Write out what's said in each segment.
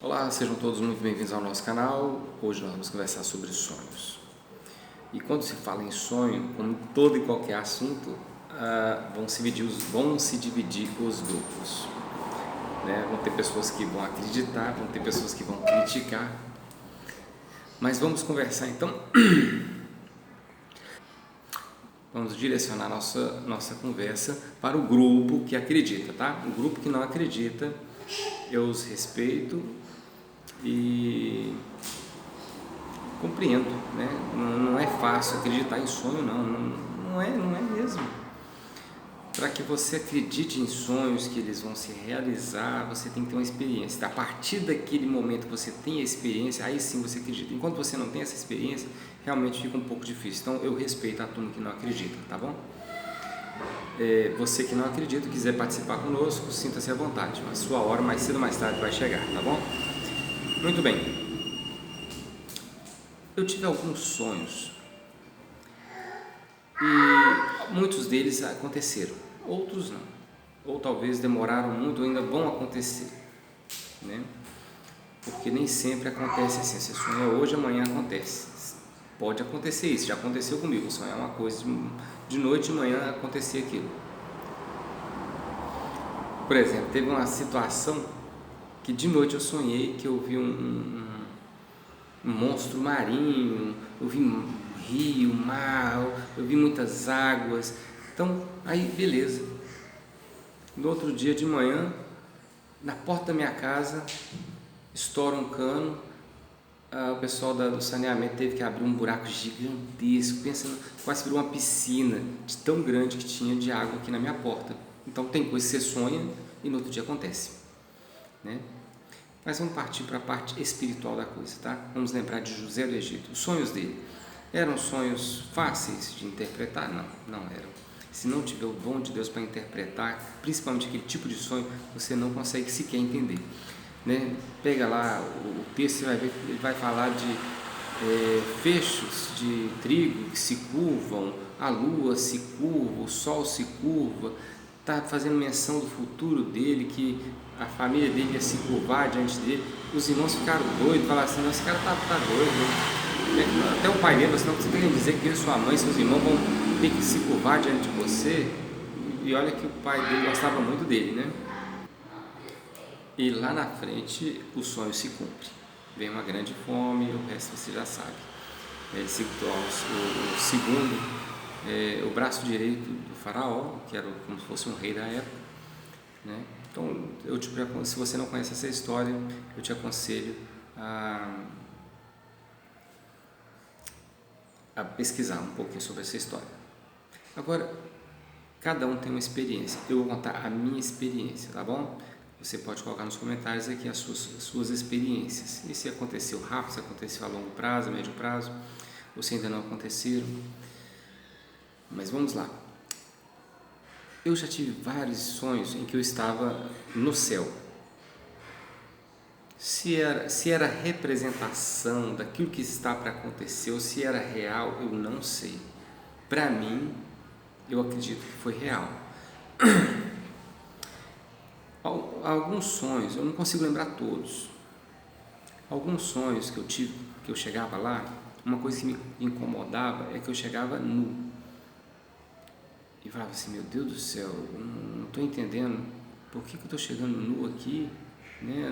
Olá, sejam todos muito bem-vindos ao nosso canal. Hoje nós vamos conversar sobre sonhos. E quando se fala em sonho, como todo e qualquer assunto, vão se dividir os grupos, né? Vão ter pessoas que vão acreditar, vão ter pessoas que vão criticar. Mas vamos conversar então. Vamos direcionar nossa conversa para o grupo que acredita, tá? O grupo que não acredita, eu os respeito e compreendo, né? Não é fácil acreditar em sonho, não é mesmo. Para que você acredite em sonhos que eles vão se realizar, você tem que ter uma experiência. A partir daquele momento que você tem a experiência, aí sim você acredita. Enquanto você não tem essa experiência, realmente fica um pouco difícil. Então eu respeito a turma que não acredita, tá bom? Você que não acredita, quiser participar conosco, sinta-se à vontade. A sua hora, mais cedo ou mais tarde, vai chegar, tá bom? Muito bem. Eu tive alguns sonhos e muitos deles aconteceram, outros não. Ou talvez demoraram muito, ou ainda vão acontecer, né? Porque nem sempre acontece assim. Você sonha hoje, amanhã acontece. Pode acontecer isso, já aconteceu comigo. Sonhar uma coisa de noite e manhã acontecer aquilo. Por exemplo, teve uma situação que de noite eu sonhei que eu vi um monstro marinho, eu vi um rio, mar, eu vi muitas águas. Então, aí beleza. No outro dia de manhã, na porta da minha casa, estoura um cano. O pessoal do saneamento teve que abrir um buraco gigantesco, pensando, quase virou uma piscina de tão grande que tinha de água aqui na minha porta. Então tem coisa que você sonha e no outro dia acontece, né? Mas vamos partir para a parte espiritual da coisa, tá? Vamos lembrar de José do Egito. Os sonhos dele eram sonhos fáceis de interpretar? Não eram. Se não tiver o dom de Deus para interpretar, principalmente aquele tipo de sonho, você não consegue sequer entender, né? Pega lá o texto, você vai ver, ele vai falar de fechos de trigo que se curvam, a lua se curva, o sol se curva. Está fazendo menção do futuro dele, que a família dele ia se curvar diante dele. Os irmãos ficaram doidos, falaram assim: esse cara tá doido, né? Até o pai dele falou assim: não, você quer dizer que sua mãe e seus irmãos vão ter que se curvar diante de você? E olha que o pai dele gostava muito dele, né? E lá na frente o sonho se cumpre. Vem uma grande fome, o resto você já sabe. Ele se torna o segundo, o braço direito do faraó, que era como se fosse um rei da época, né? Então, se você não conhece essa história, eu te aconselho a pesquisar um pouquinho sobre essa história. Agora, cada um tem uma experiência. Eu vou contar a minha experiência, tá bom? Você pode colocar nos comentários aqui as suas experiências. E se aconteceu rápido, se aconteceu a longo prazo, a médio prazo, ou se ainda não aconteceram. Mas vamos lá. Eu já tive vários sonhos em que eu estava no céu. Se era representação daquilo que está para acontecer ou se era real, eu não sei. Para mim, eu acredito que foi real. Alguns sonhos, eu não consigo lembrar todos. Alguns sonhos que eu tive, que eu chegava lá, uma coisa que me incomodava é que eu chegava nu. E falava assim: meu Deus do céu, eu não estou entendendo por que eu estou chegando nu aqui, né?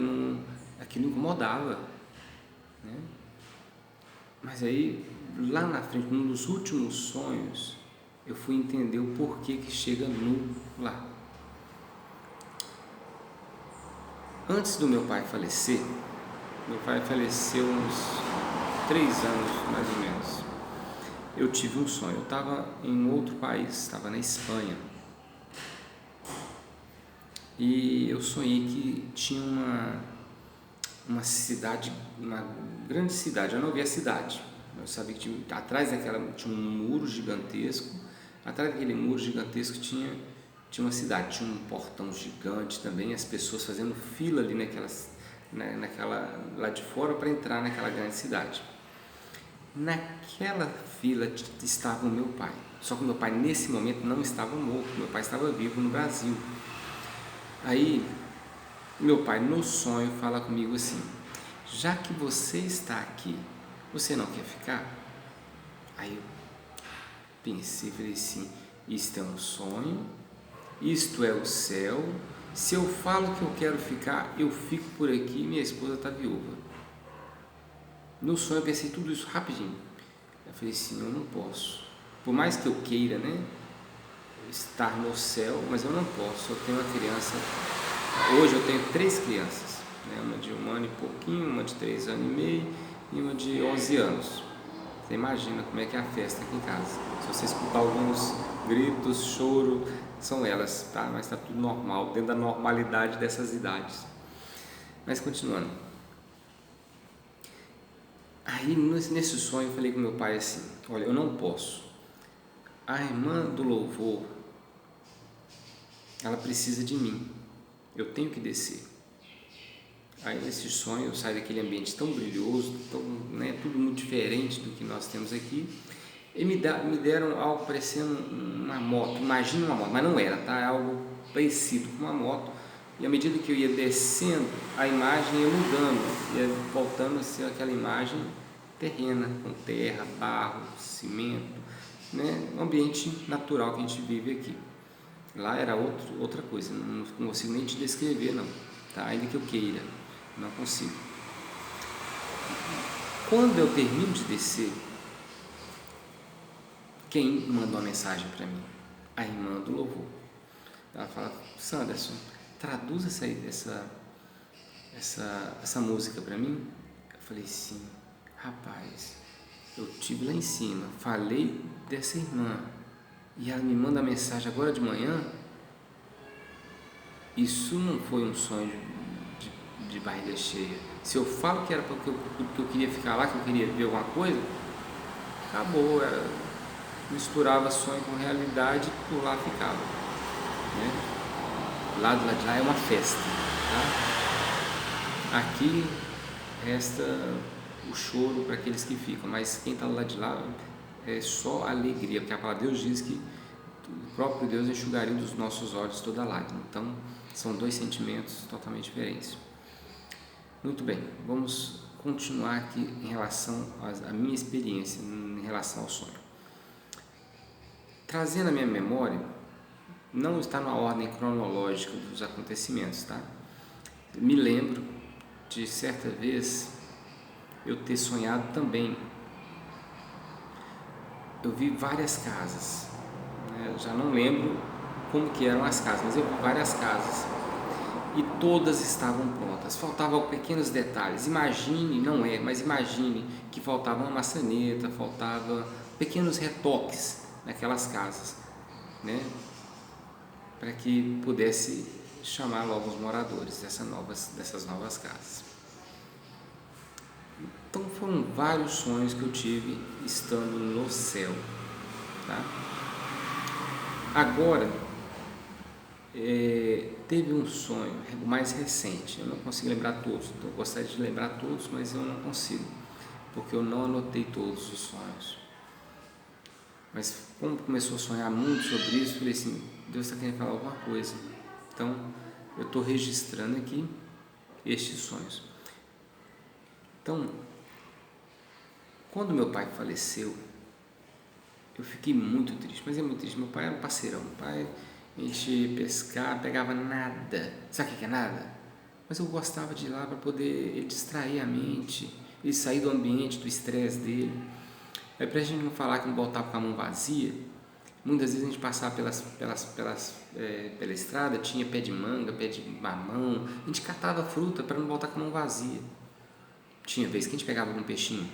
Aquilo incomodava, né? Mas aí, lá na frente, num dos últimos sonhos, eu fui entender o porquê que chega nu lá. Antes do meu pai falecer, meu pai faleceu uns 3 anos mais ou menos, eu tive um sonho. Eu estava em outro país, estava na Espanha, e eu sonhei que tinha uma cidade, uma grande cidade. Eu não vi a cidade, eu sabia que atrás daquela tinha um muro gigantesco. Atrás daquele muro gigantesco tinha uma cidade, tinha um portão gigante também, as pessoas fazendo fila ali naquela lá de fora para entrar naquela grande cidade. Naquela fila estava o meu pai, só que o meu pai nesse momento não estava morto, meu pai estava vivo no Brasil. Aí meu pai no sonho fala comigo assim: já que você está aqui, você não quer ficar? Aí eu pensei, falei assim, isto é um sonho, isto é o céu, se eu falo que eu quero ficar, eu fico por aqui e minha esposa está viúva. No sonho eu pensei tudo isso rapidinho. Eu falei assim, eu não posso, por mais que eu queira, né, estar no céu, mas eu não posso, eu tenho uma criança, hoje eu tenho 3 crianças, né, uma de 1 ano e pouquinho, uma de 3 anos e meio e uma de 11 anos. Você imagina como é que é a festa aqui em casa. Se você escutar alguns gritos, choro, são elas, tá? Mas está tudo normal, dentro da normalidade dessas idades. Mas continuando. Aí nesse sonho eu falei com meu pai assim, olha, eu não posso. A irmã do louvor, ela precisa de mim. Eu tenho que descer. Aí nesse sonho eu saio daquele ambiente tão brilhoso, tão, né, tudo muito diferente do que nós temos aqui, e me deram algo parecendo uma moto, imagina uma moto, mas não era, tá? Algo parecido com uma moto, e à medida que eu ia descendo, a imagem ia mudando, ia voltando a ser aquela imagem terrena, com terra, barro, cimento, né? Um ambiente natural que a gente vive aqui. Lá era outra coisa, não consigo nem te descrever não, tá? Ainda que eu queira, não consigo. Quando eu termino de descer, quem manda uma mensagem para mim? A irmã do louvor. Ela fala, Sanderson, traduz essa música para mim. Eu falei assim, rapaz, eu estive lá em cima, falei dessa irmã e ela me manda a mensagem agora de manhã. Isso não foi um sonho de barriga cheia. Se eu falo que era porque eu queria ficar lá, que eu queria ver alguma coisa, acabou, misturava sonho com realidade e por lá ficava, né? Lá de lá é uma festa, tá? Aqui resta o choro para aqueles que ficam, mas quem está lá de lá é só alegria, porque a palavra de Deus diz que o próprio Deus enxugaria dos nossos olhos toda lágrima. Então são 2 sentimentos totalmente diferentes. Muito bem, vamos continuar aqui em relação à minha experiência em relação ao sonho. Trazendo a minha memória, não está na ordem cronológica dos acontecimentos, tá? Me lembro de certa vez eu ter sonhado também. Eu vi várias casas, né? Já não lembro como que eram as casas, mas eu vi várias casas e todas estavam prontas, faltavam pequenos detalhes. Imagine, não é, mas imagine que faltava uma maçaneta, faltava pequenos retoques naquelas casas, né? Para que pudesse chamar logo os moradores dessas novas casas. Então foram vários sonhos que eu tive estando no céu, tá? Agora teve um sonho mais recente, eu não consigo lembrar todos, eu gostaria de lembrar todos, mas eu não consigo, porque eu não anotei todos os sonhos. Mas como começou a sonhar muito sobre isso, eu falei assim, Deus está querendo falar alguma coisa. Então, eu estou registrando aqui estes sonhos. Então, quando meu pai faleceu, eu fiquei muito triste, mas é muito triste. Meu pai era um parceirão, meu pai, a gente ia pescar, pegava nada. Sabe o que é nada? Mas eu gostava de ir lá para poder distrair a mente, ele sair do ambiente, do estresse dele. Aí, para a gente não falar que não voltava com a mão vazia, muitas vezes a gente passava pela estrada, tinha pé de manga, pé de mamão, a gente catava fruta para não voltar com a mão vazia. Tinha vez que a gente pegava um peixinho,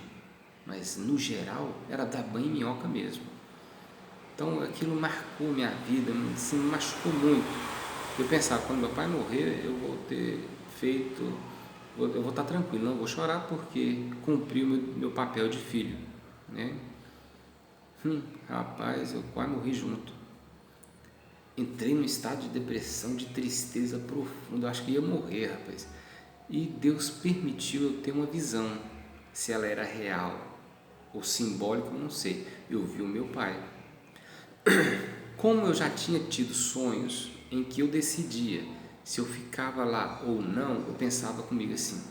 mas no geral era dar banho em minhoca mesmo. Então aquilo marcou minha vida, assim, me machucou muito. Eu pensava, quando meu pai morrer, eu vou ter feito, eu vou estar tranquilo, não vou chorar porque cumpri o meu papel de filho, né? Rapaz, eu quase morri junto. Entrei num estado de depressão, de tristeza profunda, eu acho que ia morrer, rapaz. E Deus permitiu eu ter uma visão, se ela era real ou simbólica, eu não sei. Eu vi o meu pai. Como eu já tinha tido sonhos em que eu decidia se eu ficava lá ou não, eu pensava comigo assim,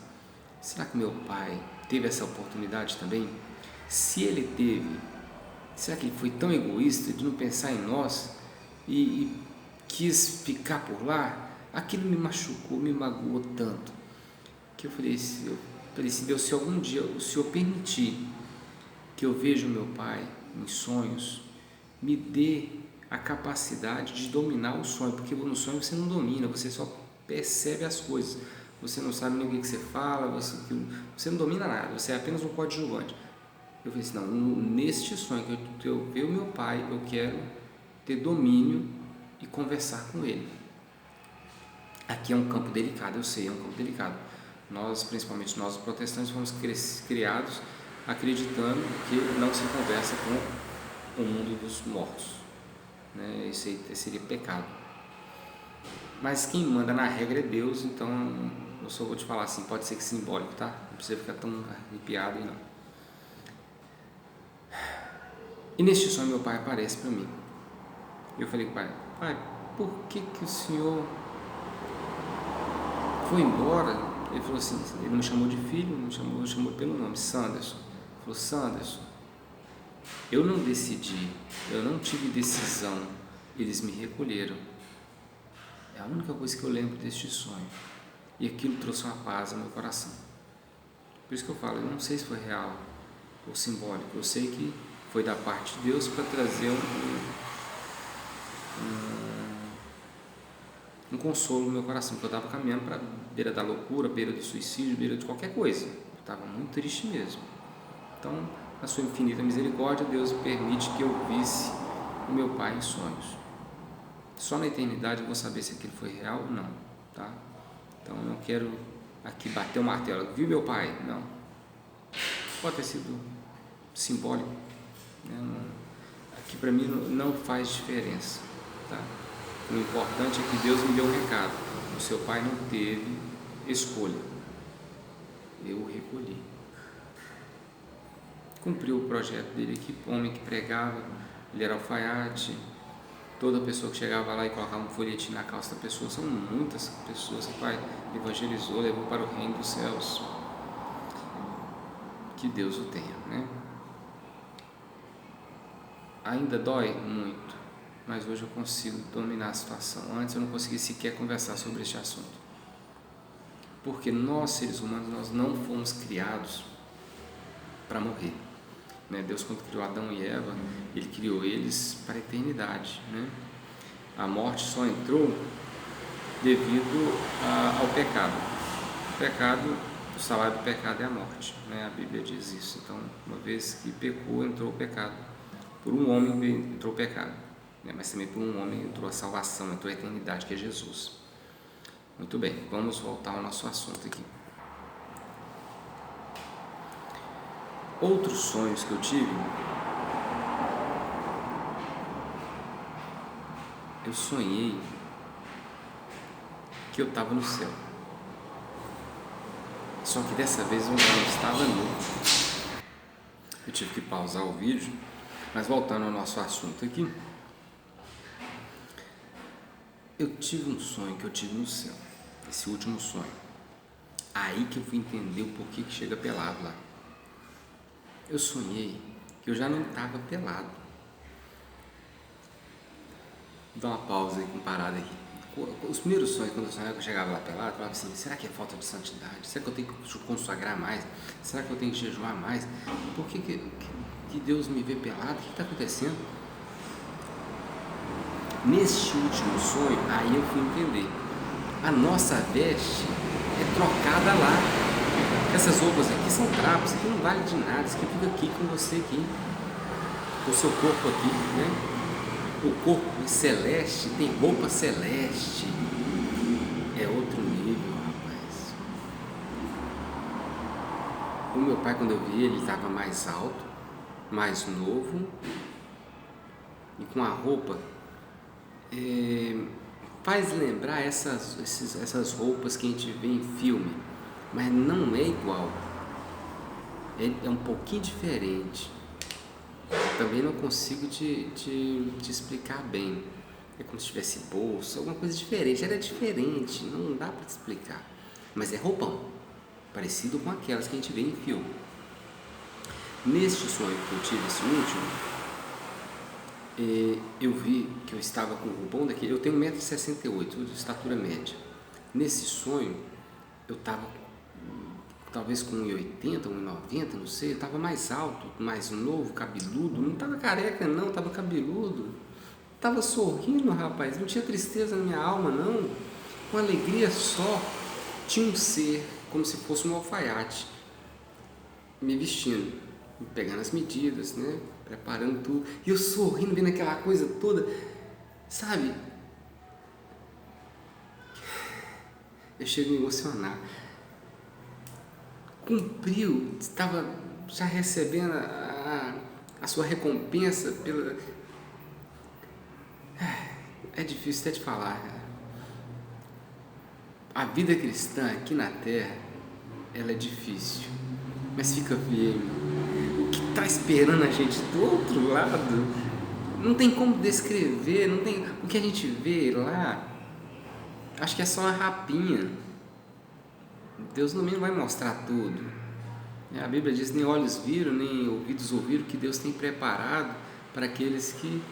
será que meu pai teve essa oportunidade também? Se ele teve, será que ele foi tão egoísta de não pensar em nós e quis ficar por lá? Aquilo me machucou, me magoou tanto, que eu falei assim, Deus, se algum dia o Senhor permitir que eu veja o meu pai em sonhos, me dê a capacidade de dominar o sonho, porque no sonho você não domina, você só percebe as coisas, você não sabe nem o que você fala, você não domina nada, você é apenas um coadjuvante. Eu falei assim, não, neste sonho que eu ver o meu pai, eu quero ter domínio e conversar com ele. Aqui é um campo delicado, eu sei, é um campo delicado. Nós, principalmente nós protestantes, fomos criados acreditando que não se conversa com o mundo dos mortos, né? Isso aí seria pecado. Mas quem manda na regra é Deus, então eu só vou te falar assim, pode ser que simbólico, tá? Não precisa ficar tão arrepiado aí não. E neste sonho meu pai aparece para mim. Eu falei, pai, por que o senhor foi embora? Ele falou assim, ele não me chamou de filho, me chamou pelo nome, Sanderson. Ele falou, Sanderson, eu não decidi, eu não tive decisão, eles me recolheram. É a única coisa que eu lembro deste sonho. E aquilo trouxe uma paz ao meu coração. Por isso que eu falo, eu não sei se foi real ou simbólico, eu sei que foi da parte de Deus para trazer um consolo no meu coração, porque eu estava caminhando para a beira da loucura, beira do suicídio, beira de qualquer coisa. Eu estava muito triste mesmo. Então, na sua infinita misericórdia, Deus permite que eu visse o meu pai em sonhos. Só na eternidade eu vou saber se aquilo foi real ou não, tá? Então, eu não quero aqui bater o martelo. Viu meu pai? Não. Pode ter sido simbólico, né? Aqui para mim não faz diferença, tá? O importante é que Deus me deu um recado. O seu pai não teve escolha. Eu o recolhi. Cumpriu o projeto dele aqui, homem que pregava, ele era alfaiate. Toda pessoa que chegava lá e colocava um folhetim na calça da pessoa, são muitas pessoas que o pai evangelizou, levou para o reino dos céus. Que Deus o tenha, né? Ainda dói muito, mas hoje eu consigo dominar a situação. Antes eu não conseguia sequer conversar sobre este assunto. Porque nós, seres humanos, nós não fomos criados para morrer, né? Deus, quando criou Adão e Eva, Ele criou eles para a eternidade, né? A morte só entrou devido ao pecado. O pecado, o salário do pecado é a morte, né? A Bíblia diz isso. Então, uma vez que pecou, entrou o pecado. Por um homem entrou o pecado, né? Mas também por um homem entrou a salvação, entrou a eternidade, que é Jesus. Muito bem, vamos voltar ao nosso assunto aqui. Outros sonhos que eu tive, eu sonhei que eu estava no céu. Só que dessa vez eu não estava nu. Eu tive que pausar o vídeo, mas voltando ao nosso assunto aqui, eu tive um sonho que eu tive no céu, esse último sonho. Aí que eu fui entender o porquê que chega pelado lá. Eu sonhei que eu já não estava pelado. Vou dar uma pausa aí, parada aqui. Os primeiros sonhos, quando eu sonhava que eu chegava lá pelado, eu falava assim, será que é falta de santidade? Será que eu tenho que consagrar mais? Será que eu tenho que jejuar mais? Por que Deus me vê pelado? O que está acontecendo? Neste último sonho, aí eu fui entender. A nossa veste é trocada lá. Essas roupas aqui são trapos, isso aqui não vale de nada, isso aqui fica aqui com você aqui, com o seu corpo aqui, né? O corpo celeste tem roupa celeste, é outro nível, rapaz. O meu pai, quando eu vi ele, estava mais alto, mais novo e com a roupa faz lembrar essas roupas que a gente vê em filme, mas não é igual, é um pouquinho diferente. Também não consigo te explicar bem. É como se tivesse bolsa, alguma coisa diferente. Era diferente, não dá para te explicar. Mas é roupão. parecido com aquelas que a gente vê em filme. Neste sonho que eu tive, esse último, eu vi que eu estava com o bom daquele. Eu tenho 1,68 m de estatura média. Nesse sonho, eu estava talvez com 1,80 m, 1,90 m, não sei. Eu estava mais alto, mais novo, cabeludo. Não estava careca, não, estava cabeludo. Estava sorrindo, rapaz. Não tinha tristeza na minha alma, não. Com alegria só. Tinha um ser, como se fosse um alfaiate, me vestindo, me pegando as medidas, né? Preparando tudo. E eu sorrindo, vendo aquela coisa toda, sabe? Eu chego a me emocionar. Cumpriu, estava já recebendo a sua recompensa pela... É difícil até de falar, cara. A vida cristã aqui na Terra, ela é difícil, mas fica firme. O que está esperando a gente do outro lado, não tem como descrever, não tem. O que a gente vê lá, acho que é só uma rapinha. Deus não vai mostrar tudo. A Bíblia diz: nem olhos viram, nem ouvidos ouviram, que Deus tem preparado para aqueles que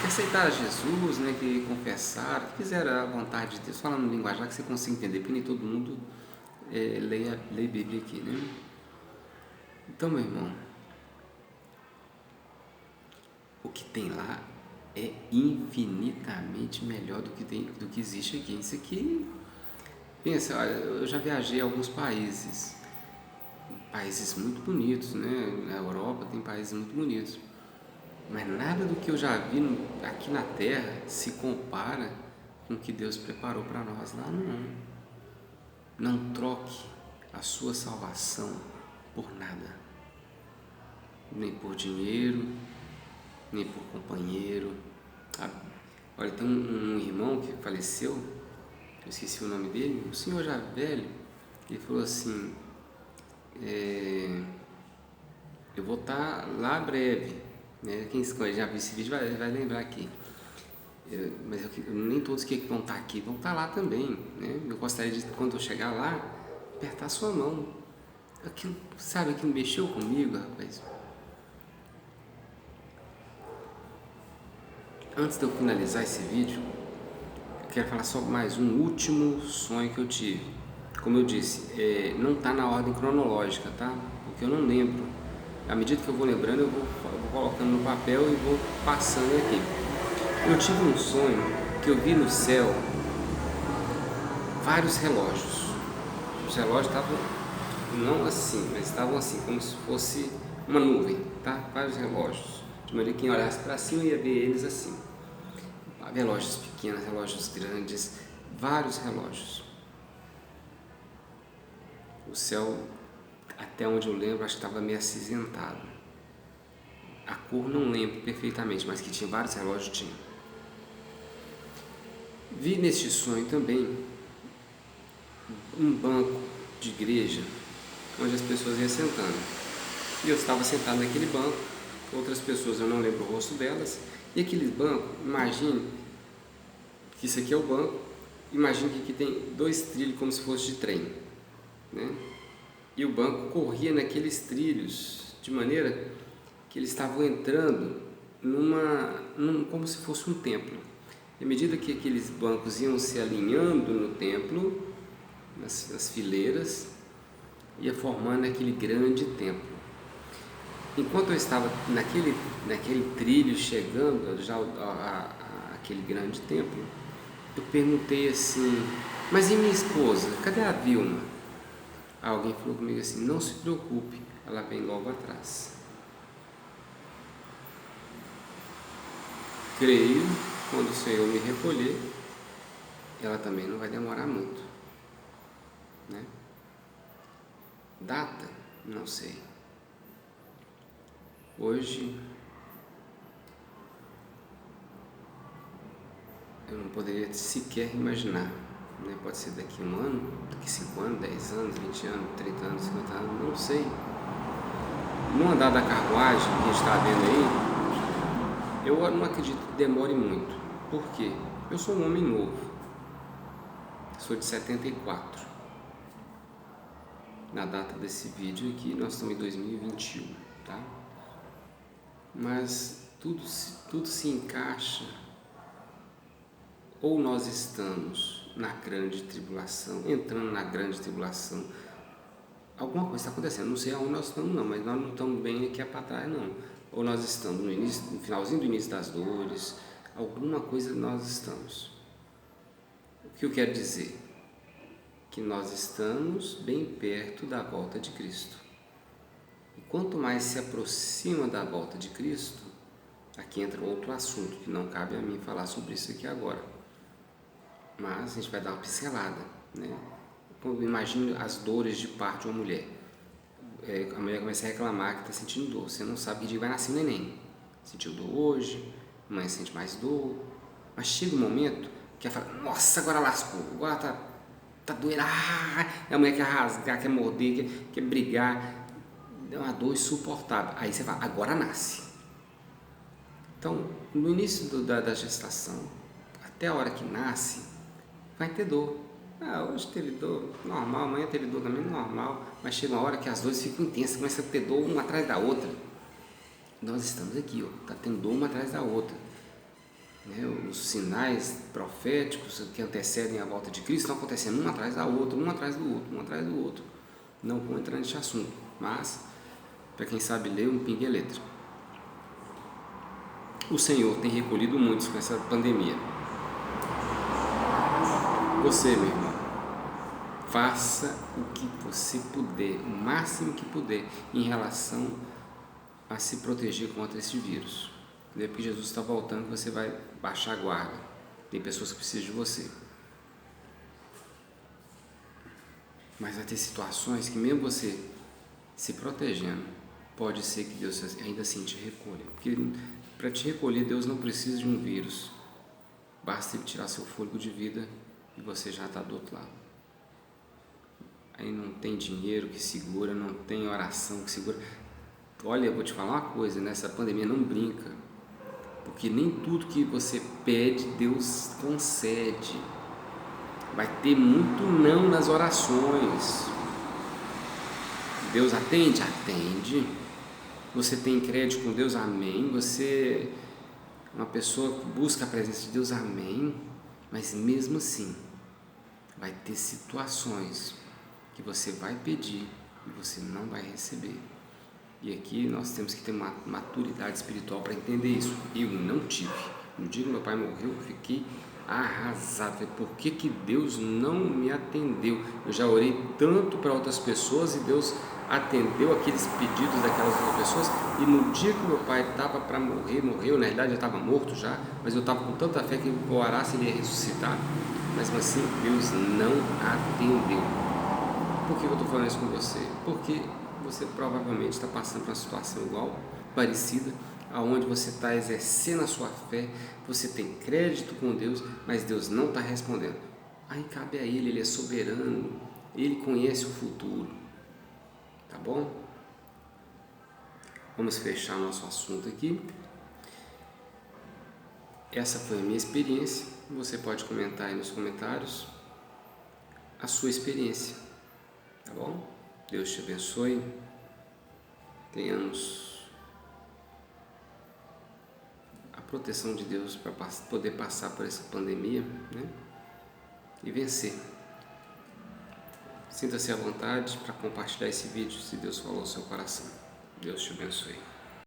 aceitaram Jesus, né, que confessaram, que fizeram a vontade de Deus, falando no linguajar que você consiga entender, porque nem todo mundo lê a Bíblia aqui, né? Então, meu irmão, o que tem lá é infinitamente melhor do que existe aqui. Isso aqui, pensa, olha, eu já viajei a alguns países muito bonitos, né? Na Europa tem países muito bonitos, mas nada do que eu já vi aqui na Terra se compara com o que Deus preparou para nós lá. Não troque a sua salvação por nada, nem por dinheiro, nem por companheiro. Olha, tem um irmão que faleceu, eu esqueci o nome dele, um senhor já velho. Ele falou assim: eu vou estar lá breve, né? Quem já viu esse vídeo vai lembrar aqui. Mas nem todos que vão estar aqui vão estar lá também, né? Eu gostaria de, quando eu chegar lá, apertar sua mão. Aquilo, sabe, aquilo mexeu comigo, rapaz. Antes de eu finalizar esse vídeo, eu quero falar só mais um último sonho que eu tive. Como eu disse, não está na ordem cronológica, tá? Porque eu não lembro. À medida que eu vou lembrando, eu vou colocando no papel e vou passando aqui. Eu tive um sonho que eu vi no céu vários relógios. Os relógios estavam não assim, mas estavam assim, como se fosse uma nuvem, tá? Vários relógios. De maneira que quem olhasse para cima ia ver eles assim. Relógios pequenos, relógios grandes, vários relógios. O céu, até onde eu lembro, acho que estava meio acinzentado. A cor não lembro perfeitamente, mas que tinha vários relógios, tinha. Vi neste sonho também um banco de igreja onde as pessoas iam sentando. E eu estava sentado naquele banco, outras pessoas eu não lembro o rosto delas, e aquele banco, imagine que isso aqui é o banco, imagine que aqui tem 2 trilhos como se fosse de trem, né? E o banco corria naqueles trilhos, de maneira que eles estavam entrando como se fosse um templo. E à medida que aqueles bancos iam se alinhando no templo, nas fileiras, ia formando aquele grande templo. Enquanto eu estava naquele trilho, chegando já àquele grande templo, eu perguntei assim: mas e minha esposa? Cadê a Vilma? Alguém falou comigo assim: não se preocupe, ela vem logo atrás. Creio, quando o Senhor me recolher, ela também não vai demorar muito, né? Data? Não sei. Hoje eu não poderia sequer imaginar, né? Pode ser daqui 1 ano, daqui 5 anos, 10 anos, 20 anos, 30 anos, 50 anos, não sei. No andar da carruagem que a gente está vendo aí, eu não acredito que demore muito. Por quê? Eu sou um homem novo, sou de 74. na data desse vídeo aqui, nós estamos em 2021, tá? Mas tudo se encaixa, ou nós estamos na grande tribulação, entrando na grande tribulação, alguma coisa está acontecendo, não sei aonde nós estamos não, mas nós não estamos bem aqui para trás não, ou nós estamos no finalzinho do início das dores, alguma coisa nós estamos. O que eu quero dizer? Que nós estamos bem perto da volta de Cristo. E quanto mais se aproxima da volta de Cristo, aqui entra outro assunto, que não cabe a mim falar sobre isso aqui agora, mas a gente vai dar uma pincelada, né? Imagine as dores de parto de uma mulher. A mulher começa a reclamar que está sentindo dor, você não sabe que dia vai nascer o neném. Sentiu dor hoje, a mãe sente mais dor, mas chega um momento que ela fala, nossa, agora lascou, agora tá doendo, a mulher quer rasgar, quer morder, quer brigar, é uma dor insuportável. Aí você fala, agora nasce. Então, no início da gestação, até a hora que nasce, vai ter dor. Hoje teve dor normal, amanhã teve dor também normal, mas chega uma hora que as dores ficam intensas, começa a ter dor uma atrás da outra. Nós estamos aqui, está tendo dor uma atrás da outra. Né? Os sinais proféticos que antecedem a volta de Cristo estão acontecendo um atrás da outra, um atrás do outro, um atrás do outro. Não vou entrar nesse assunto, mas, para quem sabe ler, um pingue é letra. O Senhor tem recolhido muitos com essa pandemia. Você, meu irmão, faça o que você puder, o máximo que puder, em relação a se proteger contra esse vírus. Porque Jesus está voltando, você vai baixar a guarda. Tem pessoas que precisam de você. Mas vai ter situações que mesmo você se protegendo, pode ser que Deus ainda assim te recolha. Porque para te recolher, Deus não precisa de um vírus. Basta ele tirar seu fôlego de vida e você já está do outro lado. Aí não tem dinheiro que segura, não tem oração que segura. Olha, eu vou te falar uma coisa, nessa pandemia não brinca, porque nem tudo que você pede, Deus concede. Vai ter muito não nas orações. Deus atende? Atende. Você tem crédito com Deus? Amém. Você é uma pessoa que busca a presença de Deus? Amém. Mas mesmo assim, vai ter situações que você vai pedir e você não vai receber. E aqui nós temos que ter uma maturidade espiritual para entender isso. Eu não tive. No dia que meu pai morreu, eu fiquei arrasado. Falei, por que Deus não me atendeu? Eu já orei tanto para outras pessoas e Deus atendeu aqueles pedidos daquelas outras pessoas. E no dia que meu pai estava para morreu, na verdade eu estava morto já, mas eu estava com tanta fé que eu orasse ele ia ressuscitar. Mas assim, Deus não atendeu. Por que eu estou falando isso com você? Porque você provavelmente está passando por uma situação igual, parecida, aonde você está exercendo a sua fé, você tem crédito com Deus, mas Deus não está respondendo. Aí cabe a Ele é soberano, Ele conhece o futuro, tá bom? Vamos fechar nosso assunto aqui. Essa foi a minha experiência, você pode comentar aí nos comentários a sua experiência, tá bom? Deus te abençoe, tenhamos a proteção de Deus para poder passar por essa pandemia, né? E vencer. Sinta-se à vontade para compartilhar esse vídeo se Deus falou ao seu coração. Deus te abençoe.